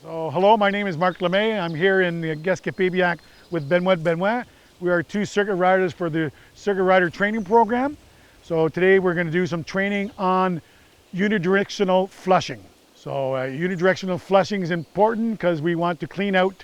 So, hello, my name is Mark Lemay. I'm here in Gasquet-Pébiac with Benoit. We are two circuit riders for the circuit rider training program. So today we're going to do some training on unidirectional flushing. So unidirectional flushing is important because we want to clean out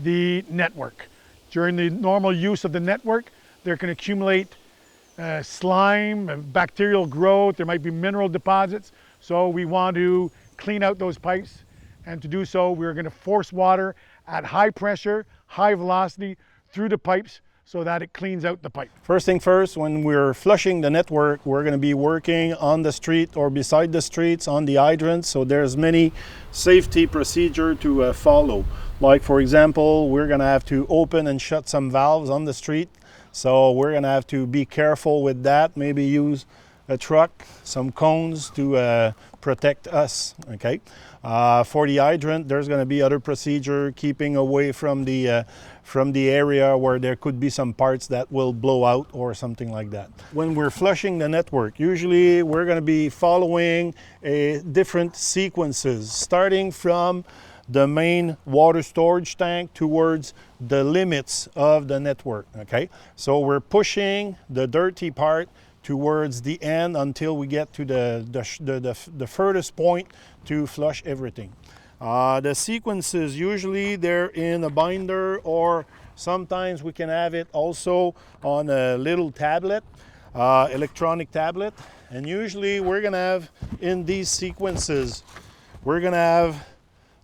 the network. During the normal use of the network, there can accumulate slime, bacterial growth, there might be mineral deposits. So we want to clean out those pipes. And to do so, we're going to force water at high pressure, high velocity through the pipes so that it cleans out the pipe. First thing first, when we're flushing the network, we're going to be working on the street or beside the streets on the hydrants. So there's many safety procedure to follow. Like for example, we're going to have to open and shut some valves on the street. So we're going to have to be careful with that. Maybe use a truck, some cones to protect us. Okay. For the hydrant, there's going to be other procedure, keeping away from the area where there could be some parts that will blow out or something like that. When we're flushing the network, usually we're going to be following different sequences, starting from the main water storage tank towards the limits of the network. Okay, so we're pushing the dirty part towards the end until we get to the furthest point to flush everything. The sequences, usually they're in a binder, or sometimes we can have it also on a little tablet, electronic tablet. And usually we're gonna have in these sequences, we're gonna have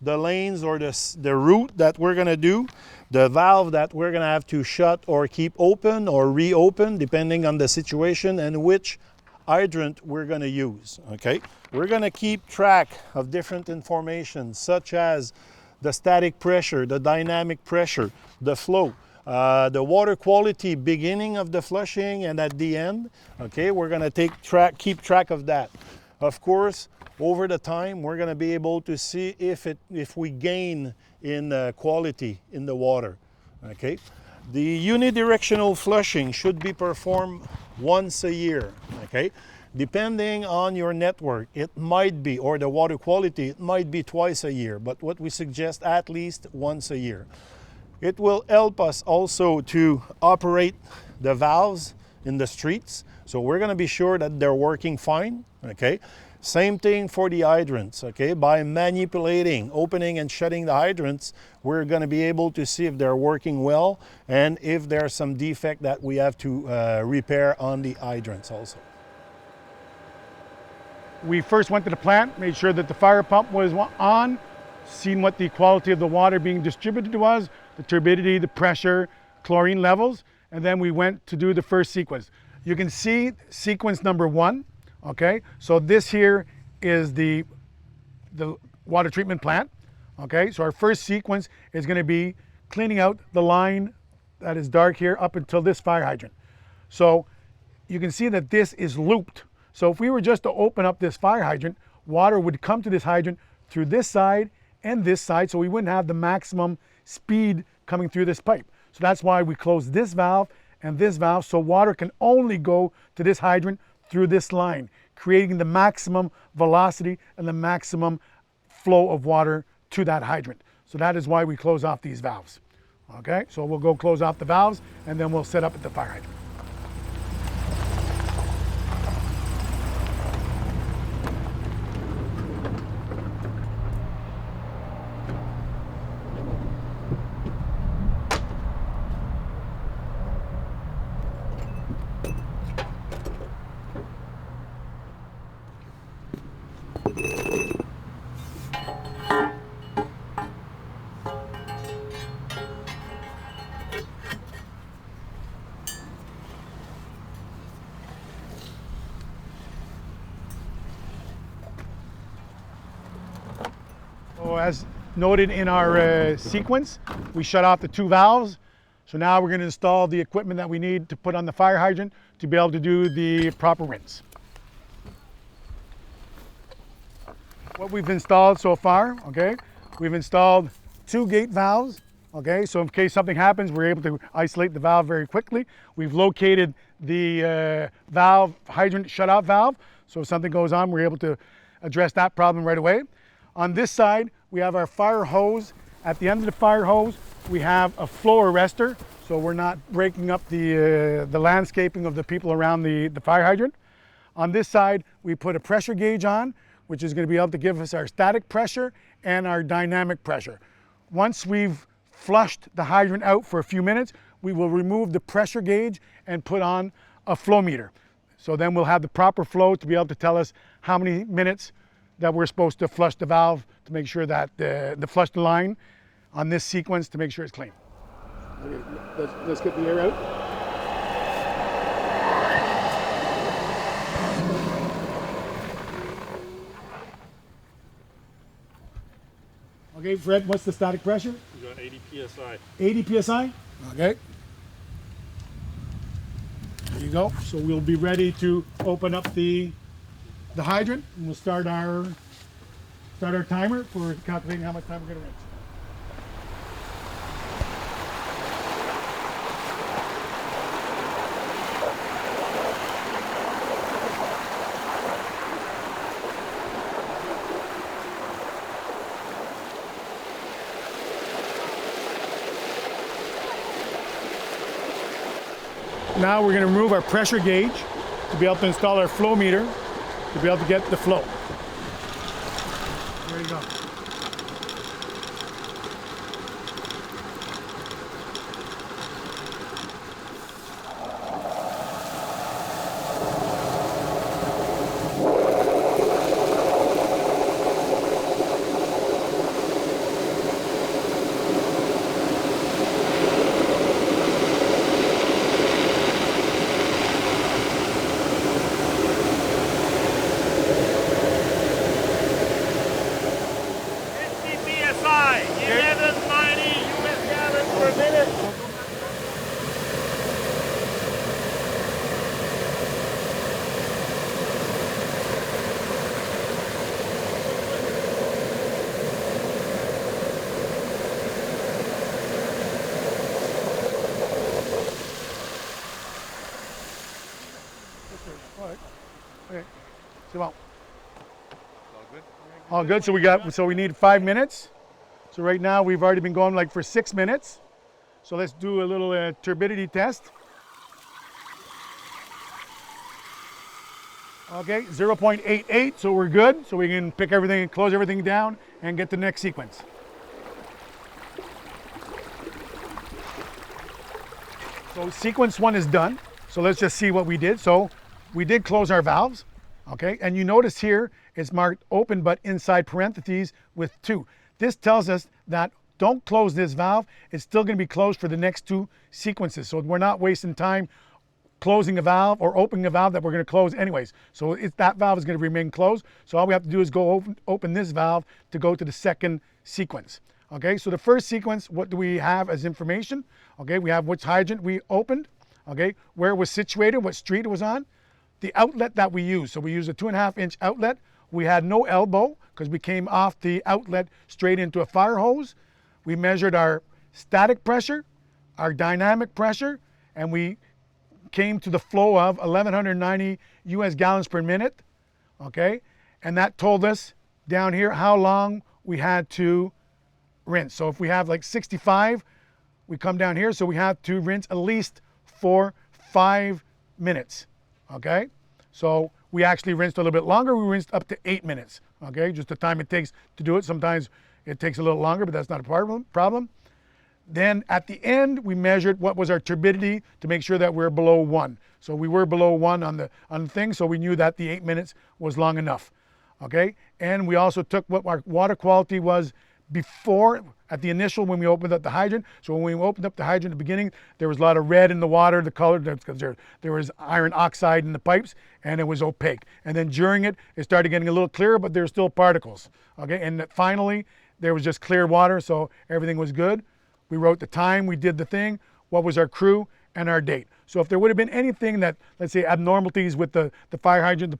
the lanes or the route that we're gonna do, the valve that we're gonna have to shut or keep open or reopen depending on the situation, and which hydrant we're gonna use. Okay, we're gonna keep track of different information such as the static pressure, the dynamic pressure, the flow, the water quality beginning of the flushing and at the end. Okay, we're gonna keep track of that. Of course, over the time, we're going to be able to see if we gain in quality in the water. Okay, the unidirectional flushing should be performed once a year. Okay, depending on your network, it might be, or the water quality, it might be twice a year. But what we suggest, at least once a year. It will help us also to operate the valves in the streets. So we're going to be sure that they're working fine. Okay. Same thing for the hydrants, okay? By manipulating, opening and shutting the hydrants, we're going to be able to see if they're working well and if there's some defect that we have to repair on the hydrants also. We first went to the plant, made sure that the fire pump was on, seen what the quality of the water being distributed was, the turbidity, the pressure, chlorine levels, and then we went to do the first sequence. You can see sequence number 1. Okay, so this here is the water treatment plant. Okay, so our first sequence is going to be cleaning out the line that is dark here up until this fire hydrant. So you can see that this is looped. So if we were just to open up this fire hydrant, water would come to this hydrant through this side and this side, so we wouldn't have the maximum speed coming through this pipe. So that's why we close this valve and this valve, so water can only go to this hydrant through this line, creating the maximum velocity and the maximum flow of water to that hydrant. So that is why we close off these valves. Okay, so we'll go close off the valves and then we'll set up at the fire hydrant. So as noted in our sequence, we shut off the 2 valves. So now we're going to install the equipment that we need to put on the fire hydrant to be able to do the proper rinse. What we've installed so far, okay, we've installed 2 gate valves, okay, so in case something happens, we're able to isolate the valve very quickly. We've located the hydrant shut-off valve, so if something goes on, we're able to address that problem right away. On this side, we have our fire hose. At the end of the fire hose, we have a flow arrestor, so we're not breaking up the landscaping of the people around the fire hydrant. On this side, we put a pressure gauge on, which is going to be able to give us our static pressure and our dynamic pressure. Once we've flushed the hydrant out for a few minutes, we will remove the pressure gauge and put on a flow meter. So then we'll have the proper flow to be able to tell us how many minutes that we're supposed to flush the valve to make sure that the flush the line on this sequence to make sure it's clean. Okay, let's get the air out. Okay, Fred, what's the static pressure? We got 80 psi. 80 psi? Okay. There you go. So we'll be ready to open up the hydrant, and we'll start our timer for calculating how much time we're going to rinse. Now we're going to remove our pressure gauge to be able to install our flow meter to be able to get the flow. There you go. Okay. All good. All good. So we need 5 minutes. So right now we've already been going like for 6 minutes. So let's do a little turbidity test. Okay, 0.88. So we're good. So we can pick everything and close everything down and get the next sequence. So sequence 1 is done. So let's just see what we did. So we did close our valves, okay? And you notice here it's marked open but inside parentheses with 2. This tells us that don't close this valve. It's still going to be closed for the next 2 sequences. So we're not wasting time closing a valve or opening a valve that we're going to close anyways. So that valve is going to remain closed. So all we have to do is go open this valve to go to the second sequence. Okay, so the first sequence, what do we have as information? Okay, we have which hydrant we opened, okay, where it was situated, what street it was on, the outlet that we used. So we used a 2.5-inch outlet. We had no elbow because we came off the outlet straight into a fire hose. We measured our static pressure, our dynamic pressure, and we came to the flow of 1,190 US gallons per minute, okay? And that told us down here how long we had to rinse. So if we have like 65, we come down here, so we have to rinse at least for 5 minutes, okay? So we actually rinsed a little bit longer. We rinsed up to 8 minutes, okay? Just the time it takes to do it. Sometimes it takes a little longer, but that's not a problem. Then at the end, we measured what was our turbidity to make sure that we're below 1. So we were below 1 on the thing, so we knew that the 8 minutes was long enough, okay? And we also took what our water quality was before, at the initial, when we opened up the hydrant. So when we opened up the hydrant at the beginning, there was a lot of red in the water, the color, because there was iron oxide in the pipes, and it was opaque. And then during it, it started getting a little clearer, but there were still particles, okay? And finally, there was just clear water, so everything was good. We wrote the time, we did the thing, what was our crew, and our date. So if there would have been anything that, let's say, abnormalities with the fire hydrant,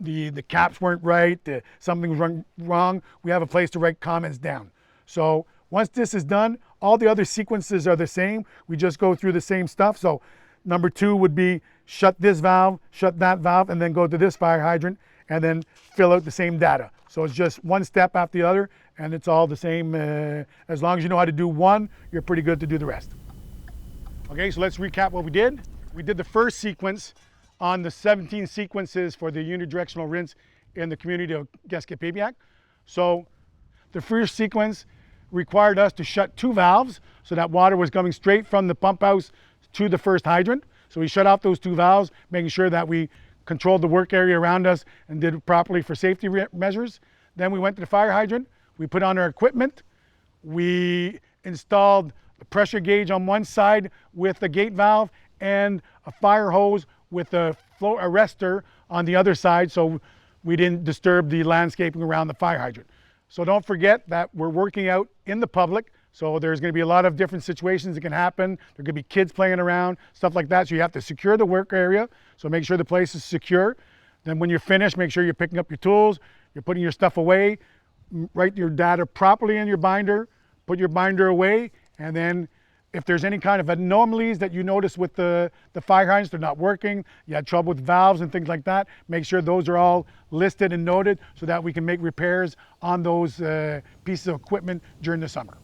the caps weren't right, something was wrong, we have a place to write comments down. So once this is done, all the other sequences are the same. We just go through the same stuff. So number 2 would be shut this valve, shut that valve, and then go to this fire hydrant and then fill out the same data. So it's just one step after the other, and it's all the same. As long as you know how to do one, you're pretty good to do the rest. Okay, so let's recap what we did. We did the first sequence on the 17 sequences for the unidirectional rinse in the community of Gasquet-Pébiac. So the first sequence required us to shut 2 valves so that water was coming straight from the pump house to the first hydrant. So we shut off those 2 valves, making sure that we controlled the work area around us and did it properly for safety measures. Then we went to the fire hydrant, we put on our equipment, we installed a pressure gauge on one side with a gate valve and a fire hose with a flow arrestor on the other side, so we didn't disturb the landscaping around the fire hydrant. So don't forget that we're working out in the public, so there's going to be a lot of different situations that can happen. There could be kids playing around, stuff like that, so you have to secure the work area, so make sure the place is secure. Then when you're finished, make sure you're picking up your tools, you're putting your stuff away, write your data properly in your binder, put your binder away, and then if there's any kind of anomalies that you notice with the fire hydrants, they're not working, you had trouble with valves and things like that, make sure those are all listed and noted so that we can make repairs on those pieces of equipment during the summer.